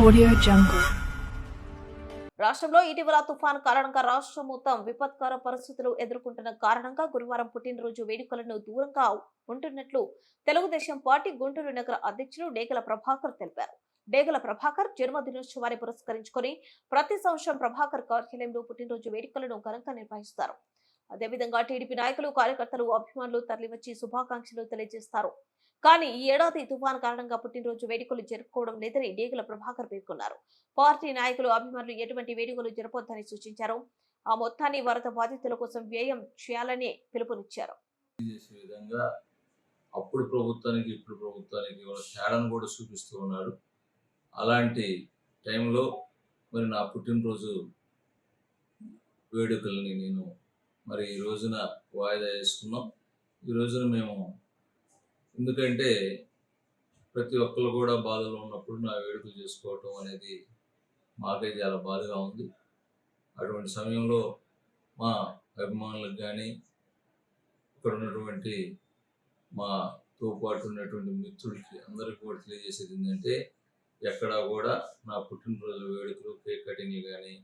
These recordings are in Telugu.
Audio Jungle. రాష్ట్రంలో ఇటీవల తుఫాన్ కారణంగా రాష్ట్రం మొత్తం విపత్కర పరిస్థితులు ఎదుర్కొంటున్న కారణంగా గురువారం పుట్టినరోజు వేడుకలను దూరంగా ఉంటున్నట్లు తెలుగుదేశం పార్టీ గుంటూరు నగర అధ్యక్షుడు డేగల ప్రభాకర్ తెలిపారు. డేగల ప్రభాకర్ జన్మదినోత్సవాన్ని పురస్కరించుకొని ప్రతి సంవత్సరం ప్రభాకర్ కార్యాలయంలో పుట్టినరోజు వేడుకలను ఘనంగా నిర్వహిస్తారు. అదేవిధంగా టీడీపీ నాయకులు, కార్యకర్తలు, అభిమానులు తరలివచ్చి శుభాకాంక్షలు తెలియజేస్తారు. కానీ ఈ ఏడాది తుఫాన్ కారణంగా పుట్టినరోజు వేడుకలు జరుపుకోవడం లేదని డేగల ప్రభాకర్ పేర్కొన్నారు. పార్టీ నాయకులు, అభిమానులు ఎటువంటి వేడుకలు జరపొద్దని సూచించారు. ఆ మొత్తాన్ని వరద బాధితుల కోసం వ్యయం చేయాలని పిలుపునిచ్చారు. అప్పుడు ప్రభుత్వానికి ఇప్పుడు ప్రభుత్వానికి తేడాను కూడా చూపిస్తూ ఉన్నాడు. అలాంటి టైంలో మరి నా పుట్టినరోజు వేడుకల్ని నేను మరి ఈ రోజున వాయిదా వేసుకున్నాం. ఈ రోజున మేము ఎందుకంటే ప్రతి ఒక్కరు కూడా బాధలో ఉన్నప్పుడు నా వేడుకలు చేసుకోవటం అనేది మాకే చాలా బాధగా ఉంది. అటువంటి సమయంలో మా అభిమానులకు కానీ ఇక్కడ ఉన్నటువంటి మాతో పాటు ఉన్నటువంటి మిత్రులకి అందరికీ కూడా తెలియజేసేది ఏంటంటే ఎక్కడా కూడా నా పుట్టినరోజు వేడుకలు, కేక్ కటింగ్లు కానీ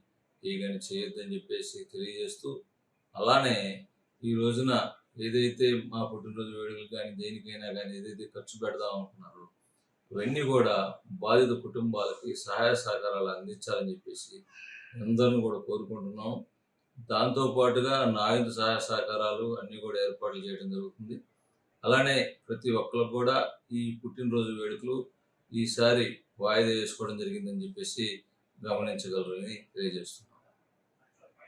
చేయొద్దని చెప్పేసి తెలియజేస్తూ, అలానే ఈ రోజున ఏదైతే మా పుట్టినరోజు వేడుకలు కానీ దేనికైనా కానీ ఏదైతే ఖర్చు పెడదాం అనుకున్నారో ఇవన్నీ కూడా బాధిత కుటుంబాలకి సహాయ సహకారాలు అందించాలని చెప్పేసి అందరిని కూడా కోరుకుంటున్నాం. దాంతోపాటుగా నా ఇంటి సహాయ సహకారాలు అన్నీ కూడా ఏర్పాట్లు చేయడం జరుగుతుంది. అలానే ప్రతి ఒక్కరు కూడా ఈ పుట్టినరోజు వేడుకలు ఈసారి వాయిదా వేసుకోవడం జరిగిందని చెప్పేసి గమనించగలరని తెలియజేస్తున్నాం.